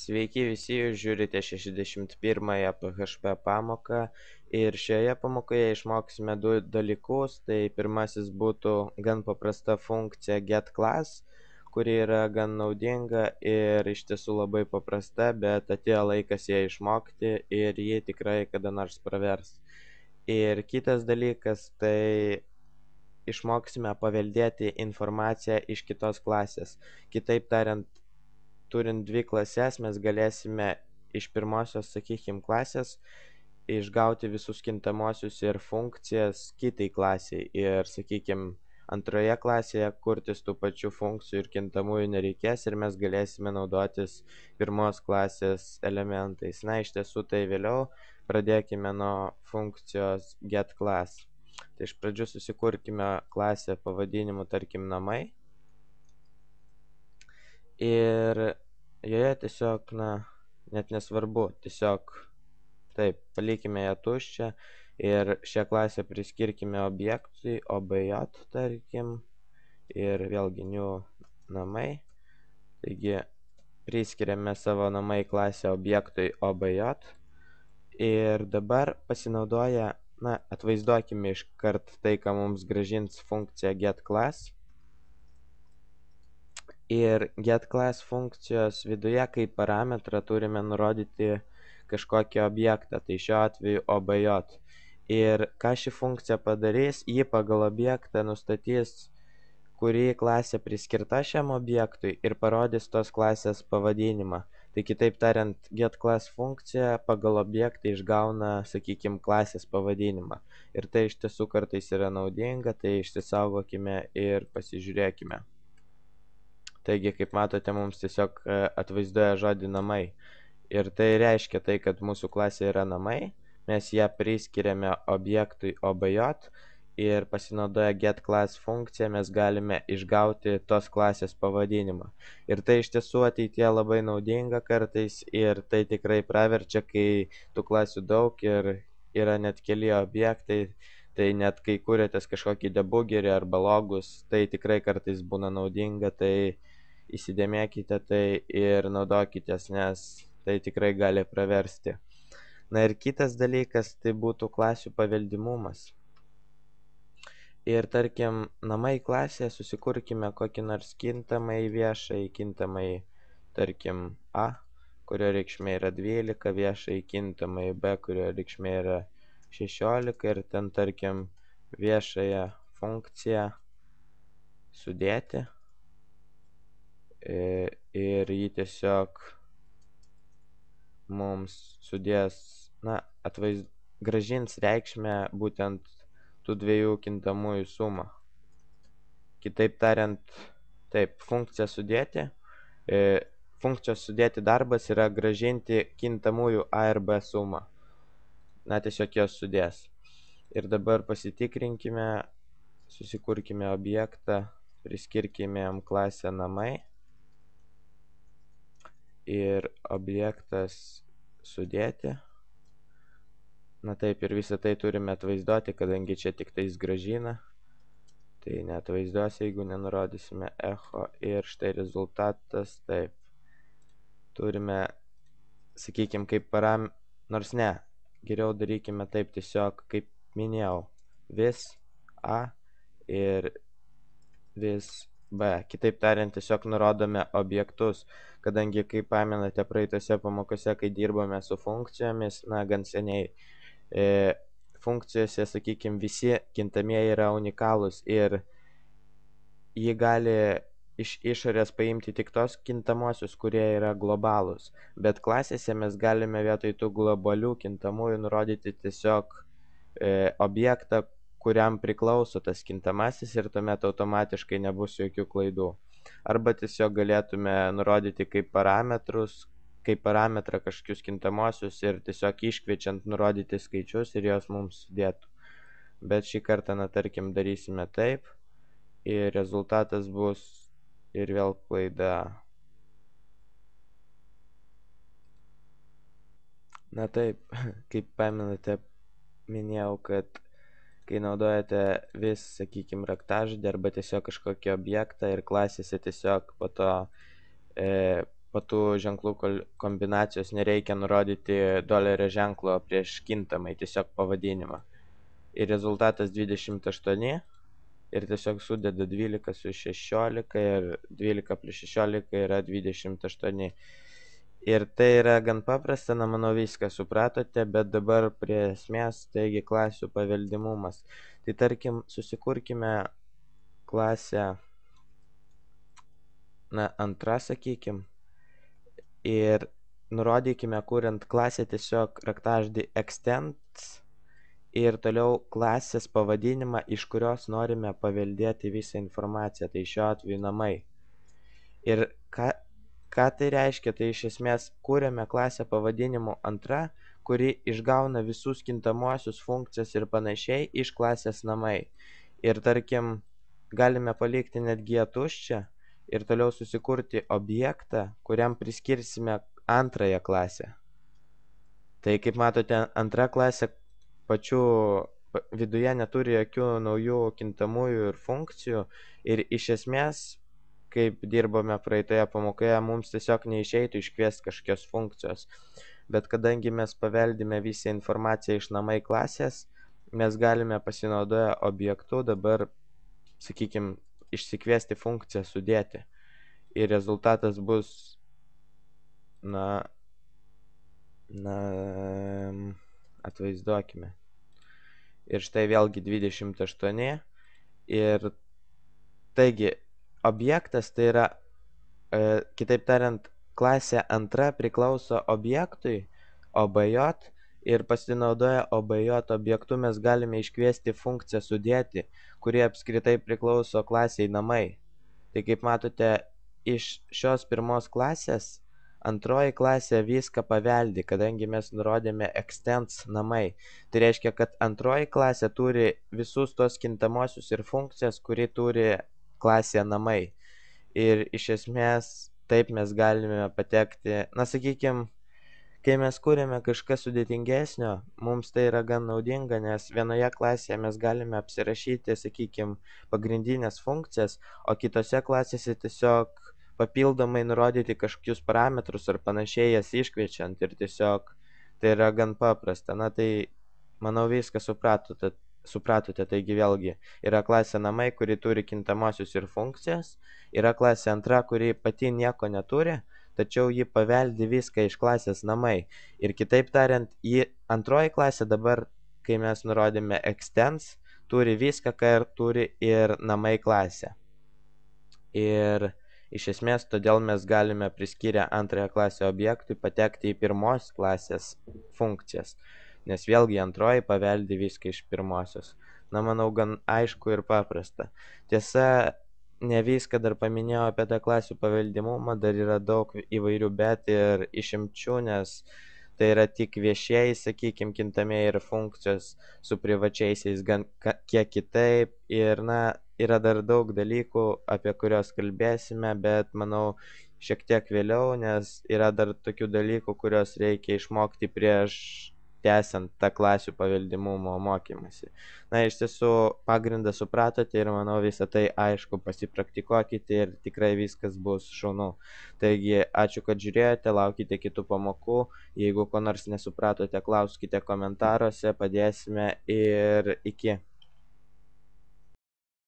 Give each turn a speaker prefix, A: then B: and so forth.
A: Sveiki visi, jūs žiūrite 61-ąją PHP pamoką ir šioje pamokoje išmoksime du dalykus. Tai pirmasis būtų gan paprasta funkcija getClass, kuri yra gan naudinga ir iš tiesų labai paprasta, bet atėjo laikas ją išmokti ir ji tikrai kada nors pravers. Ir kitas dalykas, tai išmoksime paveldėti informaciją iš kitos klasės. Kitaip tariant, turint dvi klases, mes galėsime iš pirmosios, klasės išgauti visus kintamosius ir funkcijas kitai klasiai. Ir, antroje klasėje kurtis tų pačių funkcijų ir kintamųjų nereikės ir mes galėsime naudotis pirmos klasės elementais. Na, iš tiesų tai vėliau. Pradėkime nuo funkcijos getClass. Tai iš pradžių susikurkime klasę pavadinimu, tarkim, namai. Ir joje tiesiog, net nesvarbu, tiesiog taip, palikime ją tuščią ir šią klasę priskirkime objektui, obj, tarkim, ir vėlgi new namai. Taigi, priskiriame savo namai klasę objektui obj ir dabar pasinaudoję, atvaizduokime iškart tai, ką mums grąžins funkcija getClass. Ir getClass funkcijos viduje kaip parametrą turime nurodyti kažkokį objektą, tai šiuo atveju obj. Ir ką ši funkcija padarys, ji pagal objektą nustatys, kuri klasė priskirta šiam objektui ir parodys tos klasės pavadinimą. Tai kitaip tariant, getClass funkcija pagal objektą išgauna, klasės pavadinimą. Ir tai iš tiesų kartais yra naudinga, tai išsisaugokime ir pasižiūrėkime. Taigi, kaip matote, mums tiesiog atvaizduoja žodį namai. Ir tai reiškia tai, kad mūsų klasė yra namai, mes ją priskiriame objektui obj ir pasinaudoję getClass funkciją mes galime išgauti tos klasės pavadinimą. Ir tai iš tiesų ateityje labai naudinga kartais ir tai tikrai praverčia, kai tų klasių daug ir yra net keli objektai. Tai net kai kuriatės kažkokį debugerį arba logus, tai tikrai kartais būna naudinga, tai įsidėmėkite tai ir naudokitės, nes tai tikrai gali praversti. Na ir kitas dalykas, tai būtų klasių paveldimumas. Ir tarkim, namai klasėje susikurkime kokį nors kintamai viešai, kintamai, tarkim, A, kurio reikšmė yra 12, viešai kintamai B, kurio reikšmė yra 16 ir ten, tarkim, viešąją funkciją sudėti. Ir jį tiesiog mums sudės, grąžins reikšmę būtent tų dviejų kintamųjų sumą. Kitaip tariant, taip, funkcijos sudėti darbas yra grąžinti kintamųjų A ir B sumą. Tiesiog jos sudės. Ir dabar pasitikrinkime, susikurkime objektą, priskirkime jam klasę namai. Ir objektas sudėti. Taip, ir visą tai turime atvaizduoti, kadangi čia tik tais grąžina. Tai neatvaizduos, jeigu nenurodysime echo. Ir štai rezultatas, taip. Turime, kaip nors ne, geriau darykime taip tiesiog, kaip minėjau, vis A ir vis B. Kitaip tariant, tiesiog nurodome objektus, kadangi, kaip pamenate praeitose pamokose, kai dirbame su funkcijomis, gan seniai, funkcijose, visi kintamieji yra unikalūs ir jį gali iš išorės paimti tik tos kintamosius, kurie yra globalūs. Bet klasėse mes galime vietoj tų globalių kintamųjų nurodyti tiesiog objektą, kuriam priklauso tas kintamasis ir tuomet automatiškai nebus jokių klaidų. Arba tiesiog galėtume nurodyti kaip parametrą kažkokius kintamosius ir tiesiog iškviečiant nurodyti skaičius ir jos mums sudėtų. Bet šį kartą, tarkim, darysime taip ir rezultatas bus ir vėl klaida. Taip, kaip pamenate, minėjau, kad kai naudojate vis, raktažodį arba tiesiog kažkokį objektą ir klasėse tiesiog po to po tų ženklų kombinacijos nereikia nurodyti dolerio ženklo prieš kintamai, tiesiog pavadinimą. Ir rezultatas 28 ir tiesiog sudeda 12 su 16 ir 12 plus 16 yra 28. Ir tai yra gan paprasta, manau viską supratote, bet dabar prie esmės, taigi klasių paveldimumas. Tai tarkim, susikurkime klasę, antra, sakykim, ir nurodykime, kuriant klasę tiesiog raktažodį extends ir toliau klasės pavadinimą, iš kurios norime paveldėti visą informaciją, tai šiuo atveju namai. Ir ką tai reiškia, tai iš esmės kūrėme klasę pavadinimu antra, kuri išgauna visus kintamuosius funkcijas ir panašiai iš klasės namai. Ir tarkim, galime palikti netgi ją tuščią ir toliau susikurti objektą, kuriam priskirsime antrąją klasę. Tai kaip matote, antra klasė pačių viduje neturi jokių naujų kintamųjų ir funkcijų ir iš esmės, kaip dirbome praeitoje pamokoje, mums tiesiog neišeitų iškviesti kažkokios funkcijos. Bet kadangi mes paveldime visą informaciją iš namai klasės, mes galime pasinaudoję objektu dabar, sakykime, išsikviesti funkciją sudėti. Ir rezultatas bus, atvaizduokime. Ir štai vėlgi 28. Ir taigi, objektas tai yra, kitaip tariant, klasė antra priklauso objektui, OBJ, ir pasinaudoję OBJ objektu mes galime iškviesti funkciją sudėti, kuri apskritai priklauso klasiai namai. Tai kaip matote, iš šios pirmos klasės antroji klasė viską paveldi, kadangi mes nurodėme extends namai. Tai reiškia, kad antroji klasė turi visus tos kintamosius ir funkcijas, kurį turi klasė namai. Ir iš esmės taip mes galime patekti, sakykime, kai mes kūrėme kažką sudėtingesnio, mums tai yra gan naudinga, nes vienoje klasėje mes galime apsirašyti, sakykime, pagrindinės funkcijas, o kitose klasėse tiesiog papildomai nurodyti kažkokius parametrus ar panašiai jas iškviečiant ir tiesiog tai yra gan paprasta. Tai manau viską supratote, taigi vėlgi yra klasė namai, kuri turi kintamosius ir funkcijas, yra klasė antra, kuri pati nieko neturi, tačiau ji paveldi viską iš klasės namai. Ir kitaip tariant, antroji klasė dabar, kai mes nurodėme extends, turi viską, ką ir turi ir namai klasė. Ir iš esmės, todėl mes galime priskyrę antrąją klasę objektui patekti į pirmos klasės funkcijas, nes vėlgi antroji paveldi viską iš pirmosios. Manau, gan aišku ir paprasta. Tiesa, ne viską dar paminėjau apie tą klasių paveldimumą, dar yra daug įvairių bet ir išimčių, nes tai yra tik viešieji, sakykime, kintamieji ir funkcijos, su privačiaisiais gan kiek kitaip. Ir yra dar daug dalykų, apie kuriuos kalbėsime, bet manau šiek tiek vėliau, nes yra dar tokių dalykų, kuriuos reikia išmokti prieš tęsiant tą klasių paveldimumo mokymasi. Iš tiesų pagrindą supratote ir manau visą tai aišku, pasipraktikuokite ir tikrai viskas bus šaunu. Taigi ačiū, kad žiūrėjote, laukite kitų pamokų, jeigu ko nors nesupratote, klauskite komentaruose, padėsime ir iki.